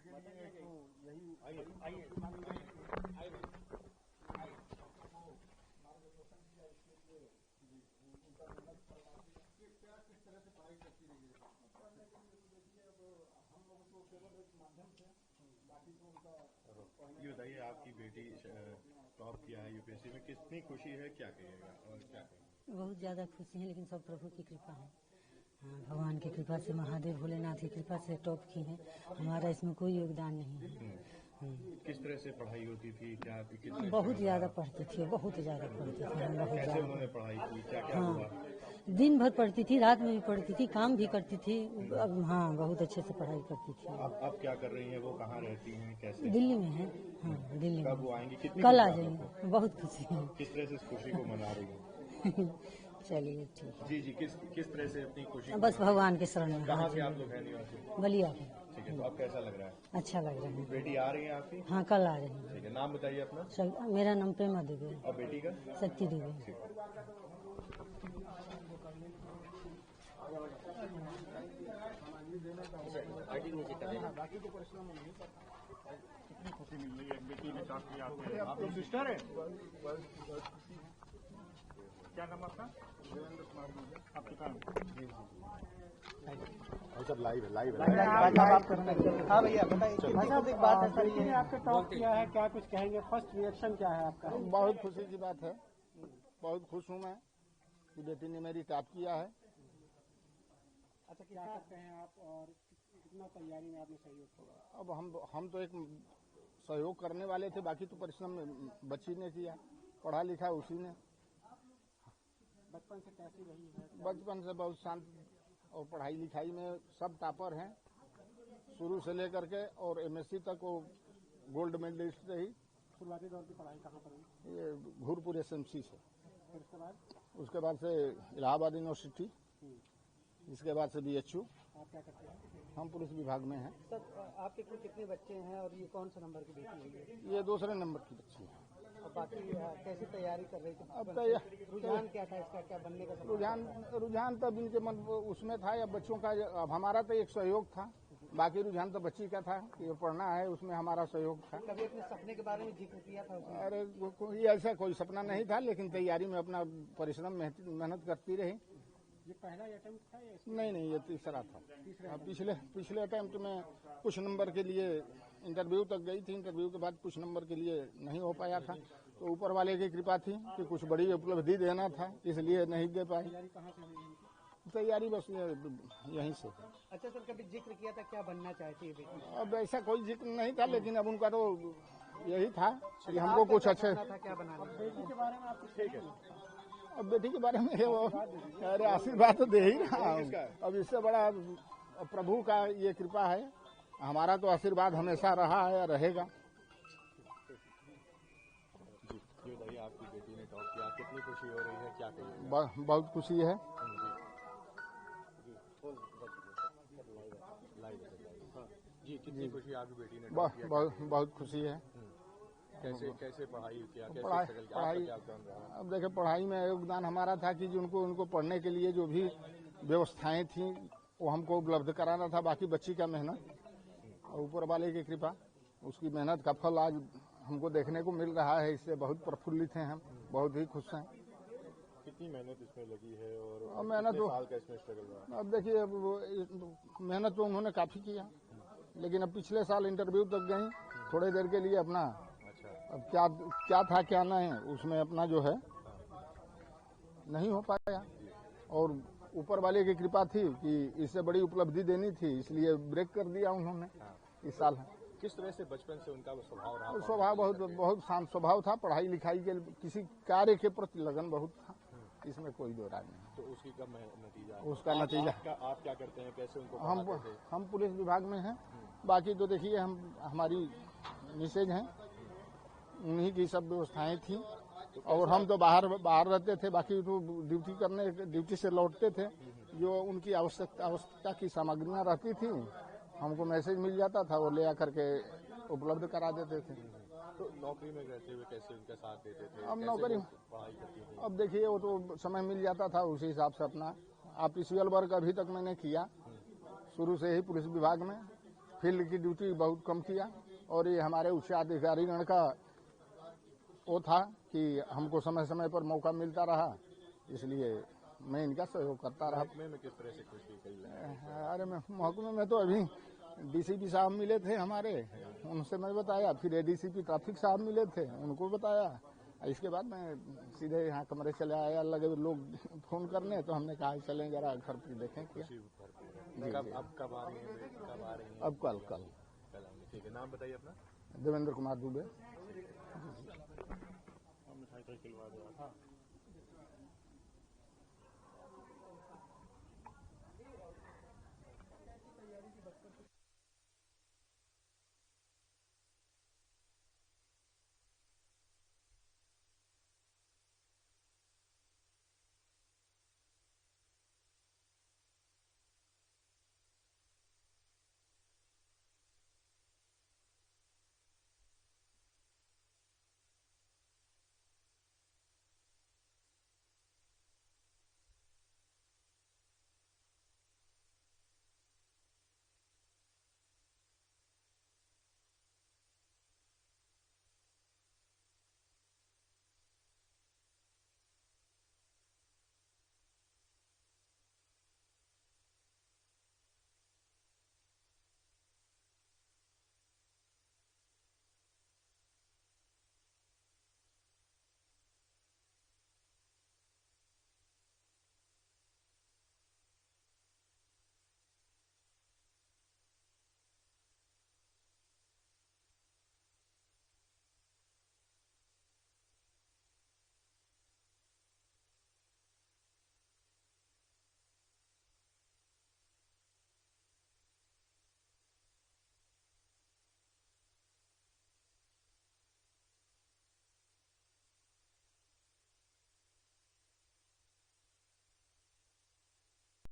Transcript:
ये बताइए, आपकी बेटी टॉप किया है यूपीएससी में, कितनी खुशी है, क्या कहिएगा और क्या कहिएगा? बहुत ज़्यादा खुशी है, लेकिन सब प्रभु की कृपा है। हाँ, भगवान की कृपा से, महादेव भोलेनाथ की कृपा से टॉप की है। हमारा इसमें कोई योगदान नहीं है। किस तरह से पढ़ाई होती थी, क्या बहुत ज़्यादा पढ़ती थी, बहुत ज़्यादा पढ़ती थी। कैसे उन्होंने पढ़ाई की, क्या क्या हुआ? दिन भर पढ़ती थी, रात में भी पढ़ती थी, काम भी करती थी। अब हाँ, बहुत अच्छे से पढ़ाई करती थी। अब क्या कर रही हैं? वो कहाँ रहती हैं, कैसे? दिल्ली में है। हाँ, दिल्ली में। कब वो आएंगी? कितनी कल आ जाएंगे। बहुत खुशी है। किस तरह से इस खुशी को मना रही हैं? चलिए ठीक है। जी, किस तरह से अपनी खुशी? बस भगवान के शरण में। कहाँ से आप लोग हैं निवासी? बलिया है। ठीक है, तो अब कैसा लग रहा है? अच्छा लग रहा है। बेटी आ रही है आपकी? हाँ, कल आ रही है। ठीक है, नाम बताइए अपना। मेरा नाम प्रेमा देवी। और बेटी का? शक्ति देवी। कितनी खुशी मिल रही है, बेटी ने टॉप किया। आप लोग सिस्टर है? क्या नाम आपका? देवेंद्र कुमार। आपके काम? जी सब लाइव है। हाँ भैया बताइए। भाई साहब एक बात है सर, ये आपके टॉप किया है, क्या कुछ कहेंगे? फर्स्ट रिएक्शन क्या है आपका? बहुत खुशी की बात है, बहुत खुश हूँ मैं कि बेटी ने मेरी टॉप किया है। अच्छा, क्या करते हैं आप और कितना तैयारी में आपने सहयोग किया? अब हम तो एक सहयोग करने वाले थे, बाकी तो परिश्रम बच्ची ने किया, पढ़ा लिखा उसी ने। बचपन से कैसी रही है? बचपन से बहुत शांत और पढ़ाई लिखाई में सब टॉपर हैं, शुरू से लेकर के, और एमएससी तक वो गोल्ड मेडलिस्ट रही। शुरुआती दौर की पढ़ाई कहाँ पर हुई? ये घूरपुर एसएमसी से। फिर उसके बाद से इलाहाबाद यूनिवर्सिटी, इसके बाद से बीएचयू। आप क्या करते हैं? हम पुलिस विभाग में हैं। सर, आपके कुल कितने बच्चे हैं और ये कौन सा नंबर की बेटी है? ये दूसरे नंबर की बच्ची है। और बाकी कैसी तैयारी कर रही थी? अब रुझान क्या था इसका, क्या बनने का? रुझान तब इनके मन उसमें था, या बच्चों का, अब हमारा तो एक सहयोग था, बाकी रुझान तो बच्ची का था कि ये पढ़ना है, उसमें हमारा सहयोग था। कभी अपने सपने के बारे में जिक्र किया था उसने? अरे ऐसा कोई सपना नहीं था, लेकिन तैयारी में अपना परिश्रम मेहनत करती रही। ये पहला अटेम्प्ट था या? नहीं, ये तीसरा था। पिछले अटेम्प्ट में कुछ नंबर के लिए इंटरव्यू तक गई थी, इंटरव्यू के बाद कुछ नंबर के लिए नहीं हो पाया था, तो ऊपर वाले की कृपा थी कि कुछ बड़ी उपलब्धि देना था, इसलिए नहीं दे पाई। तैयारी कहाँ से हुई? तैयारी बस यहीं से। अच्छा सर, कभी जिक्र किया था क्या बनना चाहती है बेटी? अब ऐसा कोई जिक्र नहीं था, लेकिन अब उनका तो यही था कि हमको कुछ अच्छे। क्या बनाना? बेटी के बारे में आप कुछ ठीक है? अब बेटी के बारे में वो अरे आशीर्वाद तो दे ही रहा हूँ। अब इससे बड़ा प्रभु का ये कृपा है, हमारा तो आशीर्वाद हमेशा रहा है, रहेगा। जी बताइए, आपकी बेटी ने टॉप किया, कितनी खुशी हो रही है, क्या कहिए? बहुत खुशी है। जी कितनी खुशी आपकी बेटी ने? बहुत खुशी है। कैसे पढ़ाई किया? पढ़ाई अब देखिए, पढ़ाई में योगदान हमारा था कि उनको पढ़ने के लिए जो भी व्यवस्थाएं थी वो हमको उपलब्ध कराना था। बाकी बच्ची का मेहनत और ऊपर वाले की कृपा, उसकी मेहनत का फल आज हमको देखने को मिल रहा है। इससे बहुत प्रफुल्लित हैं हम, बहुत ही खुश हैं। कितनी मेहनत इसमें लगी है और मेहनत साल का इसमें स्ट्रगल रहा? अब देखिए, मेहनत तो उन्होंने काफी किया, लेकिन अब पिछले साल इंटरव्यू तक गई, थोड़ी देर के लिए अपना अब क्या था क्या नहीं, उसमें अपना जो है नहीं हो पाया, और ऊपर वाले की कृपा थी कि इससे बड़ी उपलब्धि देनी थी, इसलिए ब्रेक कर दिया उन्होंने इस साल। किस तरह से बचपन से उनका वो स्वभाव रहा? स्वभाव बहुत शांत स्वभाव था, पढ़ाई लिखाई के किसी कार्य के प्रति लगन बहुत था, इसमें कोई दो राय नहीं। तो उसकी कब नतीजा? उसका नतीजा आप क्या करते हैं, कैसे उनको? हम पुलिस विभाग में हैं। बाकी तो देखिए, हमारी मिसेज हैं, उन्हीं की सब व्यवस्थाएं थी, और हम तो बाहर रहते थे। बाकी तो ड्यूटी से लौटते थे, जो उनकी आवश्यकता की सामग्रियां रहती थी, हमको मैसेज मिल जाता था, वो ले आकर के उपलब्ध करा देते थे। तो नौकरी में रहते हुए कैसे उनका साथ देते थे? अब नौकरी पढ़ाई करती थी? अब देखिए, वो तो समय मिल जाता था, उसी हिसाब से अपना ऑफिशियल वर्क अभी तक मैंने किया, शुरू से ही पुलिस विभाग में फील्ड की ड्यूटी बहुत कम किया और ये हमारे उच्च अधिकारीगण का वो था कि हमको समय समय पर मौका मिलता रहा, इसलिए मैं इनका सहयोग करता रहा। महकमे में किस तरह से खुशी कही? अरे महकमे में तो अभी डीसीपी साहब मिले थे हमारे, उनसे मैं बताया, फिर एडीसीपी ट्रैफिक साहब मिले थे, उनको बताया। इसके बाद मैं सीधे यहाँ कमरे चले आया, लगे लोग फोन करने, तो हमने कहा चलें जरा घर पर देखें क्या। अब कब आ रही हैं? अब कल आएंगे। ठीक है, नाम बताइए अपना। देवेंद्र कुमार दुबे।